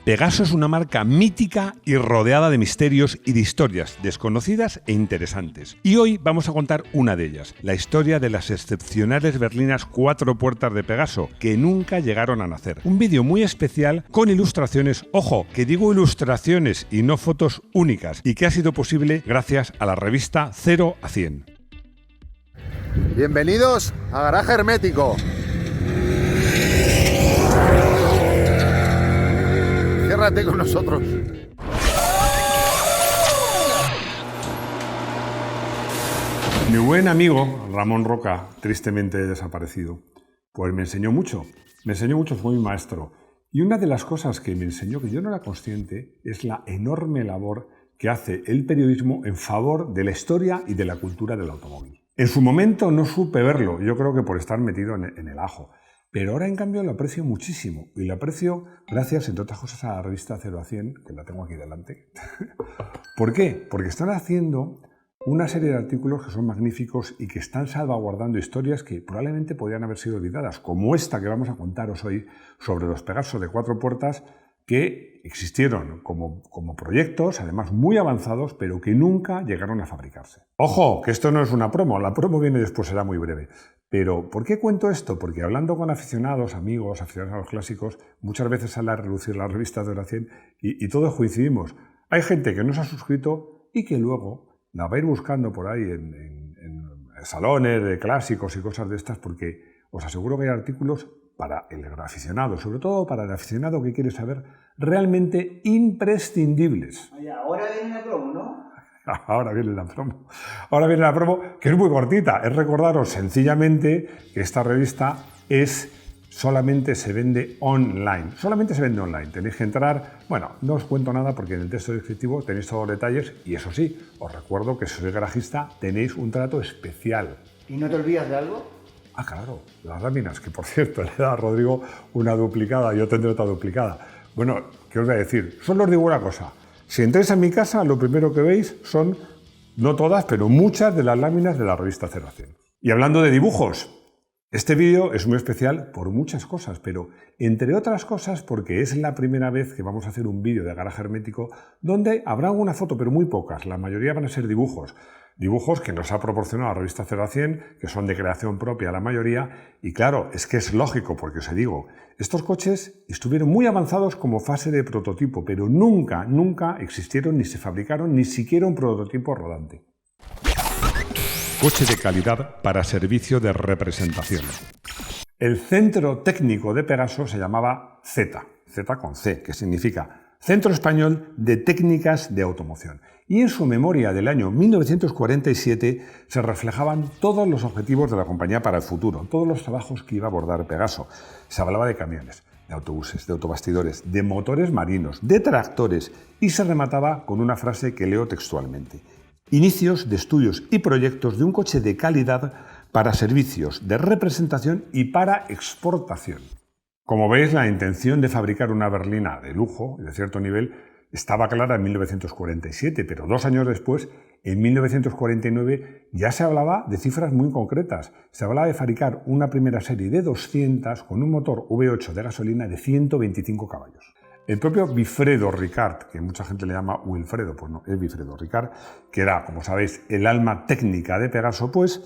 Pegaso es una marca mítica y rodeada de misterios y de historias desconocidas e interesantes. Y hoy vamos a contar una de ellas, la historia de las excepcionales berlinas 4 puertas de Pegaso, que nunca llegaron a nacer. Un vídeo muy especial con ilustraciones, ojo, que digo ilustraciones y no fotos únicas, y que ha sido posible gracias a la revista 0 a 100. Bienvenidos a Garaje Hermético. Ciérrate con nosotros. Mi buen amigo Ramón Roca, tristemente desaparecido, pues me enseñó mucho, fue mi maestro. Y una de las cosas que me enseñó, que yo no era consciente, es la enorme labor que hace el periodismo en favor de la historia y de la cultura del automóvil. En su momento no supe verlo, yo creo que por estar metido en el ajo. Pero ahora, en cambio, lo aprecio muchísimo. Y lo aprecio gracias, entre otras cosas, a la revista 0 a 100, que la tengo aquí delante. ¿Por qué? Porque están haciendo una serie de artículos que son magníficos y que están salvaguardando historias que probablemente podrían haber sido olvidadas, como esta que vamos a contaros hoy sobre los Pegaso de 4 puertas que existieron como proyectos, además muy avanzados, pero que nunca llegaron a fabricarse. Ojo, que esto no es una promo, la promo viene después, será muy breve. Pero, ¿por qué cuento esto? Porque hablando con aficionados, amigos, aficionados a los clásicos, muchas veces sale a relucir la revista 0 a 100 y todos coincidimos. Hay gente que no se ha suscrito y que luego la va a ir buscando por ahí en salones de clásicos y cosas de estas, porque os aseguro que hay artículos para el aficionado, sobre todo para el aficionado que quiere saber, realmente imprescindibles. Oye, ahora viene la promo, ¿no? Ahora viene la promo. Ahora viene la promo, que es muy cortita. Es recordaros sencillamente que esta revista solamente se vende online. Solamente se vende online. Tenéis que entrar. Bueno, no os cuento nada porque en el texto descriptivo tenéis todos los detalles y eso sí, os recuerdo que si sois garajista tenéis un trato especial. ¿Y no te olvidas de algo? Ah, claro, las láminas, que por cierto le da a Rodrigo una duplicada, yo tendré otra duplicada. Bueno, ¿qué os voy a decir? Solo os digo una cosa. Si entráis a mi casa, lo primero que veis son, no todas, pero muchas de las láminas de la revista 0 a 100. Y hablando de dibujos, este vídeo es muy especial por muchas cosas, pero entre otras cosas porque es la primera vez que vamos a hacer un vídeo de Garaje Hermético donde habrá alguna foto, pero muy pocas. La mayoría van a ser dibujos. Dibujos que nos ha proporcionado la revista 0 a 100, que son de creación propia la mayoría, y claro, es que es lógico, porque os digo, estos coches estuvieron muy avanzados como fase de prototipo, pero nunca existieron ni se fabricaron ni siquiera un prototipo rodante. Coche de calidad para servicio de representación. El centro técnico de Pegaso se llamaba Z con C, que significa Centro Español de Técnicas de Automoción. Y en su memoria del año 1947 se reflejaban todos los objetivos de la compañía para el futuro, todos los trabajos que iba a abordar Pegaso. Se hablaba de camiones, de autobuses, de autobastidores, de motores marinos, de tractores y se remataba con una frase que leo textualmente. Inicios de estudios y proyectos de un coche de calidad para servicios de representación y para exportación. Como veis, la intención de fabricar una berlina de lujo y de cierto nivel estaba clara en 1947, pero 2 años después, en 1949, ya se hablaba de cifras muy concretas. Se hablaba de fabricar una primera serie de 200 con un motor V8 de gasolina de 125 caballos. El propio Wilfredo Ricard, que mucha gente le llama Wilfredo, pues no, es Wilfredo Ricard, que era, como sabéis, el alma técnica de Pegaso, pues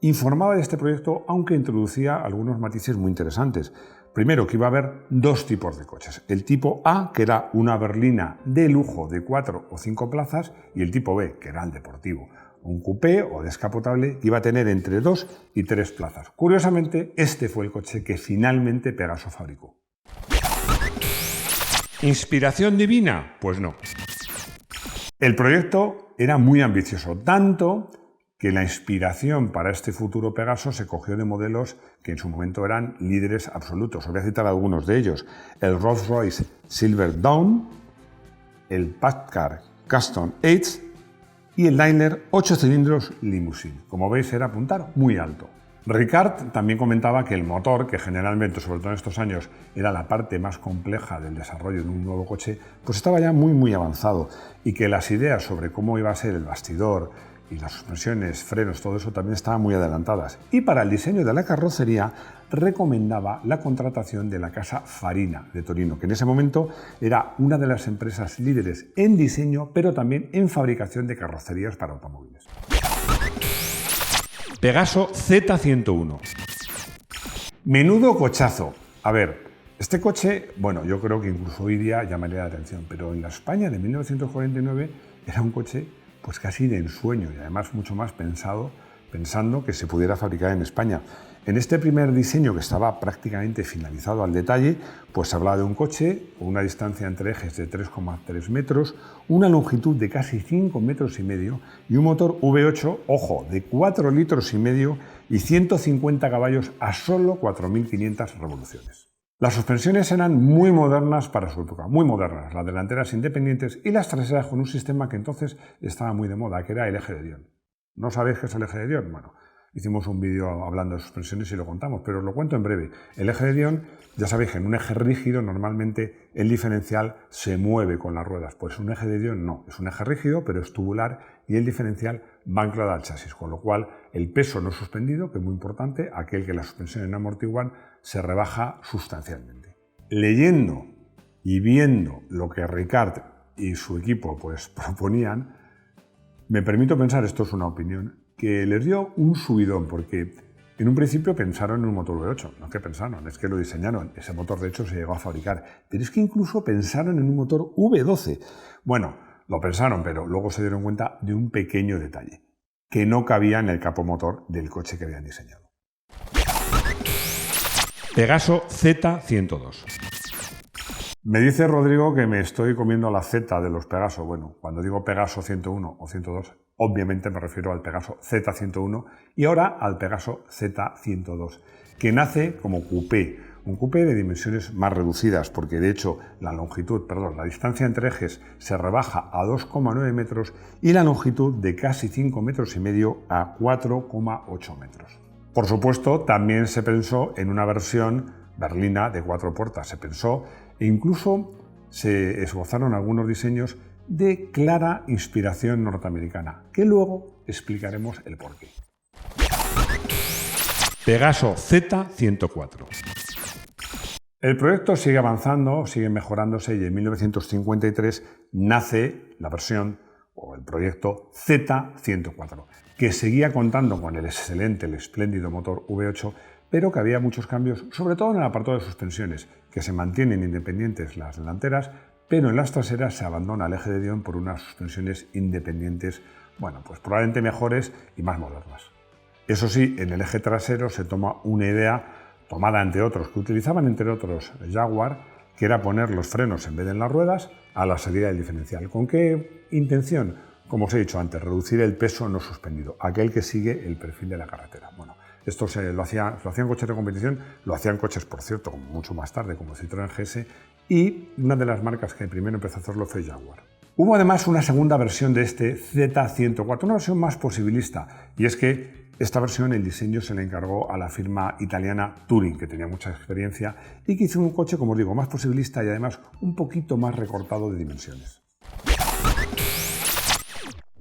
informaba de este proyecto, aunque introducía algunos matices muy interesantes. Primero, que iba a haber 2 tipos de coches. El tipo A, que era una berlina de lujo de 4 o 5 plazas, y el tipo B, que era el deportivo. Un coupé o descapotable que iba a tener entre 2 y 3 plazas. Curiosamente, este fue el coche que finalmente Pegaso fabricó. ¿Inspiración divina? Pues no. El proyecto era muy ambicioso, tanto que la inspiración para este futuro Pegaso se cogió de modelos que en su momento eran líderes absolutos. Os voy a citar algunos de ellos. El Rolls-Royce Silver Dawn, el Packard Custom H y el Daimler 8 cilindros Limousine. Como veis, era apuntar muy alto. Ricard también comentaba que el motor, que generalmente, sobre todo en estos años, era la parte más compleja del desarrollo de un nuevo coche, pues estaba ya muy avanzado y que las ideas sobre cómo iba a ser el bastidor, y las suspensiones, frenos, todo eso también estaban muy adelantadas. Y para el diseño de la carrocería recomendaba la contratación de la casa Farina de Torino, que en ese momento era una de las empresas líderes en diseño, pero también en fabricación de carrocerías para automóviles. Pegaso Z101. Menudo cochazo. A ver, este coche, bueno, yo creo que incluso hoy día llamaría la atención, pero en la España de 1949 era un coche pues casi de ensueño y además mucho más pensando que se pudiera fabricar en España. En este primer diseño, que estaba prácticamente finalizado al detalle, pues se hablaba de un coche con una distancia entre ejes de 3,3 metros, una longitud de casi 5,5 metros y un motor V8, ojo, de 4,5 litros y 150 caballos a solo 4.500 revoluciones. Las suspensiones eran muy modernas para su época, muy modernas, las delanteras independientes y las traseras con un sistema que entonces estaba muy de moda, que era el eje de Dion. ¿No sabéis qué es el eje de Dion? Bueno, hicimos un vídeo hablando de suspensiones y lo contamos, pero os lo cuento en breve. El eje de Dion, ya sabéis que en un eje rígido normalmente el diferencial se mueve con las ruedas, pues un eje de Dion no, es un eje rígido pero es tubular y el diferencial va anclado al chasis, con lo cual el peso no suspendido, que es muy importante, aquel que las suspensiones no amortiguan, se rebaja sustancialmente. Leyendo y viendo lo que Ricard y su equipo pues proponían, me permito pensar, esto es una opinión, que les dio un subidón, porque en un principio pensaron en un motor V8, no es que pensaron, es que lo diseñaron, ese motor de hecho se llegó a fabricar, pero es que incluso pensaron en un motor V12. Bueno, lo pensaron, pero luego se dieron cuenta de un pequeño detalle, que no cabía en el capomotor del coche que habían diseñado. Pegaso Z102. Me dice Rodrigo que me estoy comiendo la Z de los Pegaso. Bueno, cuando digo Pegaso 101 o 102, obviamente me refiero al Pegaso Z101 y ahora al Pegaso Z102, que nace como coupé, un coupé de dimensiones más reducidas, porque de hecho la distancia entre ejes se rebaja a 2,9 metros y la longitud de casi 5,5 metros a 4,8 metros. Por supuesto, también se pensó en una versión berlina de 4 puertas, se pensó e incluso se esbozaron algunos diseños de clara inspiración norteamericana, que luego explicaremos el porqué. Pegaso Z104. El proyecto sigue avanzando, sigue mejorándose y en 1953 nace la versión o el proyecto Z104, que seguía contando con el excelente, el espléndido motor V8, pero que había muchos cambios, sobre todo en el apartado de suspensiones, que se mantienen independientes las delanteras, pero en las traseras se abandona el eje de Dion por unas suspensiones independientes, bueno, pues probablemente mejores y más modernas. Eso sí, en el eje trasero se toma una idea tomada entre otros, que utilizaban entre otros Jaguar, que era poner los frenos en vez de en las ruedas a la salida del diferencial. ¿Con qué intención? Como os he dicho antes, reducir el peso no suspendido, aquel que sigue el perfil de la carretera. Bueno, esto lo hacían coches de competición, lo hacían coches, por cierto, mucho más tarde, como Citroën GS, y una de las marcas que primero empezó a hacerlo fue Jaguar. Hubo además una segunda versión de este Z104, una versión más posibilista, y es que esta versión, el diseño se le encargó a la firma italiana Touring, que tenía mucha experiencia y que hizo un coche, como os digo, más posibilista y además un poquito más recortado de dimensiones.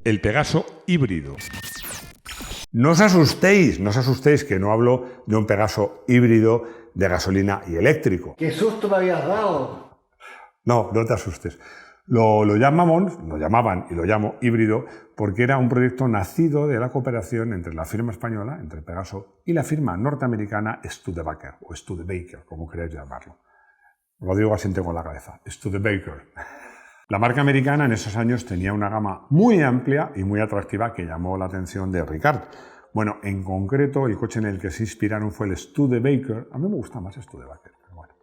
El Pegaso híbrido. No os asustéis, que no hablo de un Pegaso híbrido de gasolina y eléctrico. ¡Qué susto me habías dado! No te asustes. Lo llamaban y lo llamo híbrido porque era un proyecto nacido de la cooperación entre la firma española, entre Pegaso, y la firma norteamericana Studebaker, o Studebaker, como queráis llamarlo. Lo digo así con la cabeza, Studebaker. La marca americana en esos años tenía una gama muy amplia y muy atractiva que llamó la atención de Ricard. Bueno, en concreto, el coche en el que se inspiraron fue el Studebaker. A mí me gusta más Studebaker, pero bueno.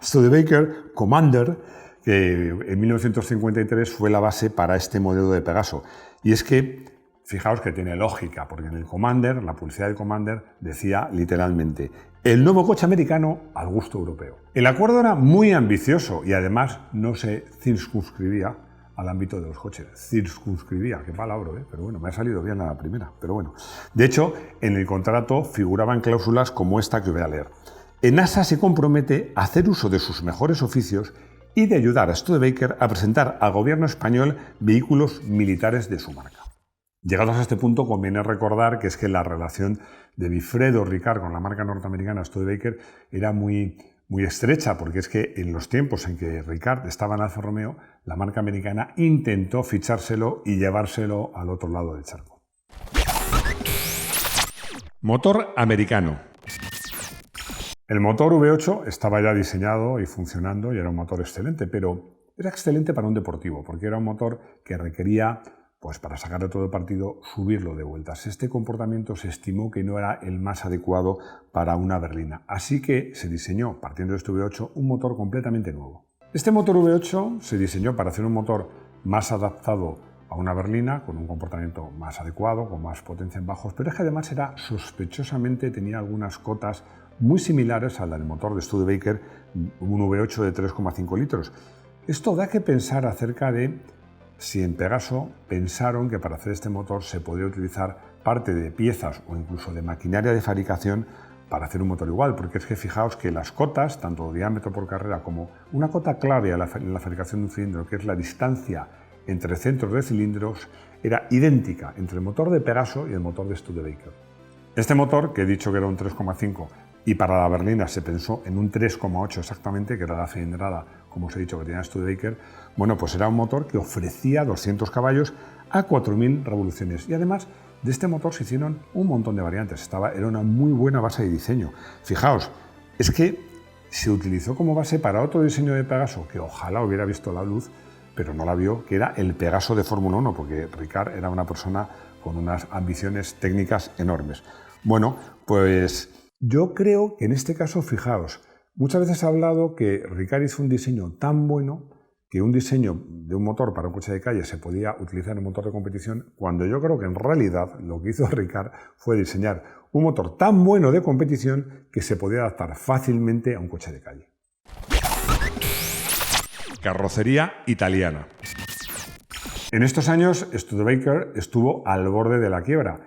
Studebaker Commander, que en 1953 fue la base para este modelo de Pegaso. Y es que, fijaos que tiene lógica, porque en el Commander, la publicidad del Commander decía literalmente: el nuevo coche americano al gusto europeo. El acuerdo era muy ambicioso y además no se circunscribía al ámbito de los coches. Circunscribía, qué palabra, pero bueno, me ha salido bien a la primera. Pero bueno, de hecho, en el contrato figuraban cláusulas como esta que voy a leer. ENASA se compromete a hacer uso de sus mejores oficios y de ayudar a Studebaker a presentar al gobierno español vehículos militares de su marca. Llegados a este punto, conviene recordar que es que la relación de Wilfredo Ricard con la marca norteamericana Studebaker era muy estrecha, porque es que en los tiempos en que Ricard estaba en Alfa Romeo, la marca americana intentó fichárselo y llevárselo al otro lado del charco. Motor americano. El motor V8 estaba ya diseñado y funcionando y era un motor excelente, pero era excelente para un deportivo, porque era un motor que requería, pues para sacarle todo el partido, subirlo de vueltas. Este comportamiento se estimó que no era el más adecuado para una berlina, así que se diseñó, partiendo de este V8, un motor completamente nuevo. Este motor V8 se diseñó para hacer un motor más adaptado a una berlina, con un comportamiento más adecuado, con más potencia en bajos, pero es que además era sospechosamente, tenía algunas cotas muy similares al del motor de Studebaker, un V8 de 3,5 litros. Esto da que pensar acerca de si en Pegaso pensaron que para hacer este motor se podía utilizar parte de piezas o incluso de maquinaria de fabricación para hacer un motor igual, porque es que fijaos que las cotas, tanto diámetro por carrera como una cota clave en la fabricación de un cilindro, que es la distancia entre centros de cilindros, era idéntica entre el motor de Pegaso y el motor de Studebaker. Este motor, que he dicho que era un 3,5 y para la berlina se pensó en un 3,8 exactamente, que era la cilindrada, como os he dicho, que tenía Studebaker, bueno, pues era un motor que ofrecía 200 caballos a 4.000 revoluciones. Y además de este motor se hicieron un montón de variantes. Era una muy buena base de diseño. Fijaos, es que se utilizó como base para otro diseño de Pegaso, que ojalá hubiera visto la luz, pero no la vio, que era el Pegaso de Fórmula 1, porque Ricard era una persona con unas ambiciones técnicas enormes. Bueno, pues yo creo que en este caso, fijaos, muchas veces he hablado que Ricard hizo un diseño tan bueno que un diseño de un motor para un coche de calle se podía utilizar en un motor de competición, cuando yo creo que en realidad lo que hizo Ricard fue diseñar un motor tan bueno de competición que se podía adaptar fácilmente a un coche de calle. Carrocería italiana. En estos años, Studebaker estuvo al borde de la quiebra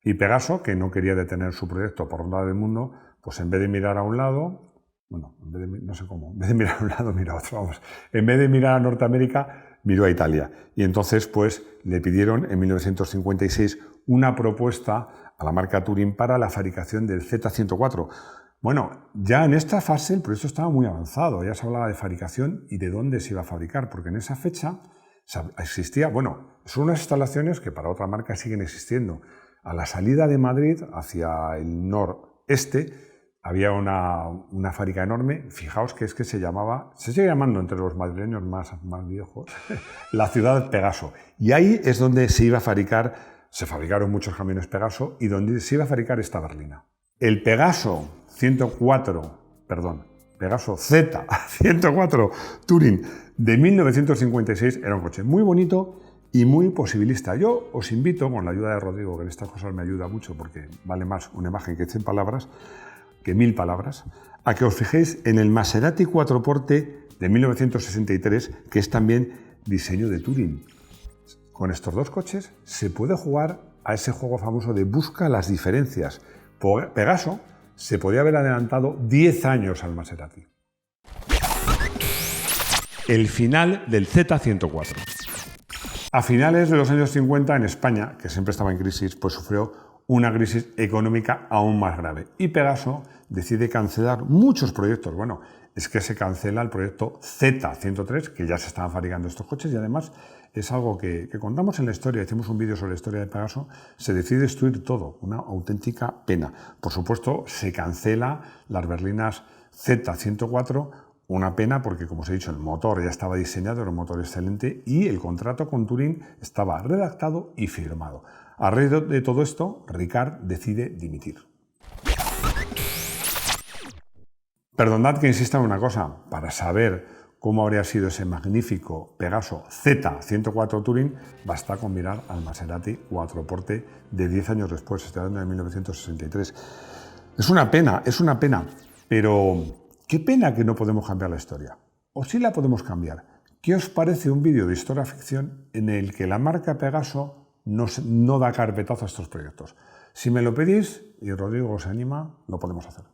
y Pegaso, que no quería detener su proyecto por un lado del mundo, pues en vez de mirar a un lado, bueno, no sé cómo, en vez de mirar a un lado, mira a otro, vamos. En vez de mirar a Norteamérica, miró a Italia. Y entonces, pues, le pidieron en 1956 una propuesta a la marca Touring para la fabricación del Z104. Bueno, ya en esta fase el proyecto estaba muy avanzado, ya se hablaba de fabricación y de dónde se iba a fabricar, porque en esa fecha existía, bueno, son unas instalaciones que para otra marca siguen existiendo. A la salida de Madrid, hacia el noreste, había una fábrica enorme. Fijaos que es que se sigue llamando entre los madrileños más viejos, la ciudad de Pegaso. Y ahí es donde se iba a fabricar, se fabricaron muchos camiones Pegaso y donde se iba a fabricar esta berlina. El Pegaso Z104 Touring de 1956 era un coche muy bonito y muy posibilista. Yo os invito, con la ayuda de Rodrigo, que en estas cosas me ayuda mucho porque vale más una imagen que 100 palabras, que 1000 palabras, a que os fijéis en el Maserati Quattroporte de 1963, que es también diseño de Touring. Con estos dos coches se puede jugar a ese juego famoso de busca las diferencias. Pegaso se podía haber adelantado 10 años al Maserati. El final del Z104. A finales de los años 50 en España, que siempre estaba en crisis, pues sufrió una crisis económica aún más grave. Y Pegaso decide cancelar muchos proyectos. Bueno, es que se cancela el proyecto Z103, que ya se estaban fabricando estos coches y además es algo que contamos en la historia, hicimos un vídeo sobre la historia de Pegaso, se decide destruir todo, una auténtica pena. Por supuesto, se cancela las berlinas Z104, una pena porque, como os he dicho, el motor ya estaba diseñado, era un motor excelente y el contrato con Touring estaba redactado y firmado. A raíz de todo esto, Ricard decide dimitir. Perdonad que insista en una cosa, para saber cómo habría sido ese magnífico Pegaso Z104 Touring, basta con mirar al Maserati Quattroporte de 10 años después, este año de 1963. Es una pena, pero qué pena que no podemos cambiar la historia. O sí la podemos cambiar. ¿Qué os parece un vídeo de historia ficción en el que la marca Pegaso no da carpetazo a estos proyectos? Si me lo pedís y Rodrigo os anima, lo podemos hacer.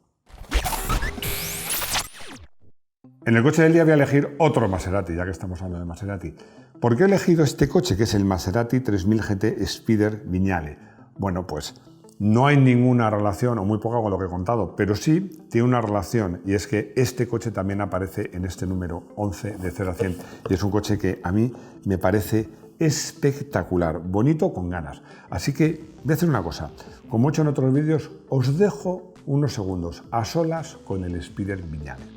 En el coche del día voy a elegir otro Maserati, ya que estamos hablando de Maserati. ¿Por qué he elegido este coche, que es el Maserati 3000 GT Spider Vignale? Bueno, pues no hay ninguna relación, o muy poca con lo que he contado, pero sí tiene una relación, y es que este coche también aparece en este número 11 de 0 a 100, y es un coche que a mí me parece espectacular, bonito con ganas. Así que voy a hacer una cosa, como he hecho en otros vídeos, os dejo unos segundos a solas con el Spider Vignale.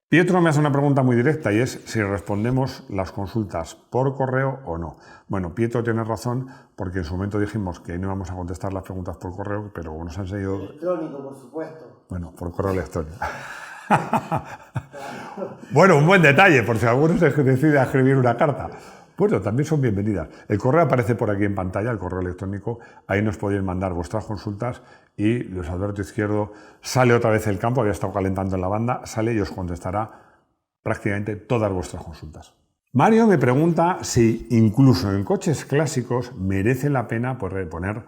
Pietro me hace una pregunta muy directa y es si respondemos las consultas por correo o no. Bueno, Pietro tiene razón porque en su momento dijimos que no íbamos a contestar las preguntas por correo, pero nos han seguido... Electrónico, por supuesto. Bueno, por correo electrónico. Bueno, un buen detalle, por si alguno se decide a escribir una carta. Bueno, también son bienvenidas. El correo aparece por aquí en pantalla, el correo electrónico. Ahí nos podéis mandar vuestras consultas y los adverto izquierdo sale otra vez el campo, había estado calentando en la banda, sale y os contestará prácticamente todas vuestras consultas. Mario me pregunta si incluso en coches clásicos merece la pena poner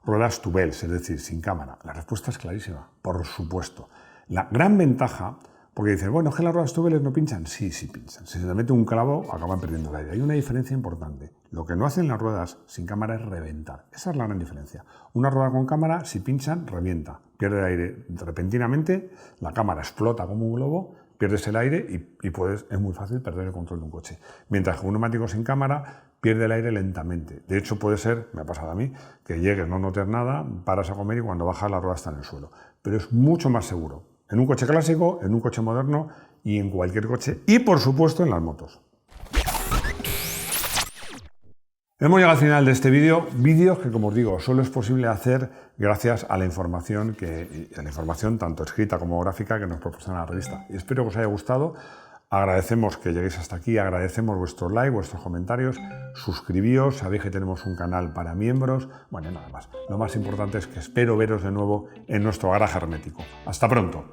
ruedas tubeless, es decir, sin cámara. La respuesta es clarísima, por supuesto. La gran ventaja... Porque dices, bueno, ¿es que las ruedas tubeless no pinchan? Sí, sí pinchan. Si se le mete un clavo, acaban perdiendo el aire. Hay una diferencia importante. Lo que no hacen las ruedas sin cámara es reventar. Esa es la gran diferencia. Una rueda con cámara, si pinchan, revienta. Pierde el aire repentinamente, la cámara explota como un globo, pierdes el aire y es muy fácil perder el control de un coche. Mientras que un neumático sin cámara pierde el aire lentamente. De hecho, puede ser, me ha pasado a mí, que llegues, no notes nada, paras a comer y cuando bajas la rueda está en el suelo. Pero es mucho más seguro. En un coche clásico, en un coche moderno y en cualquier coche. Y, por supuesto, en las motos. Hemos llegado al final de este vídeo. Vídeos que, como os digo, solo es posible hacer gracias a la información, tanto escrita como gráfica que nos proporciona la revista. Y espero que os haya gustado. Agradecemos que lleguéis hasta aquí, agradecemos vuestros likes, vuestros comentarios, suscribíos, sabéis que tenemos un canal para miembros, bueno, nada más. Lo más importante es que espero veros de nuevo en nuestro garaje hermético. ¡Hasta pronto!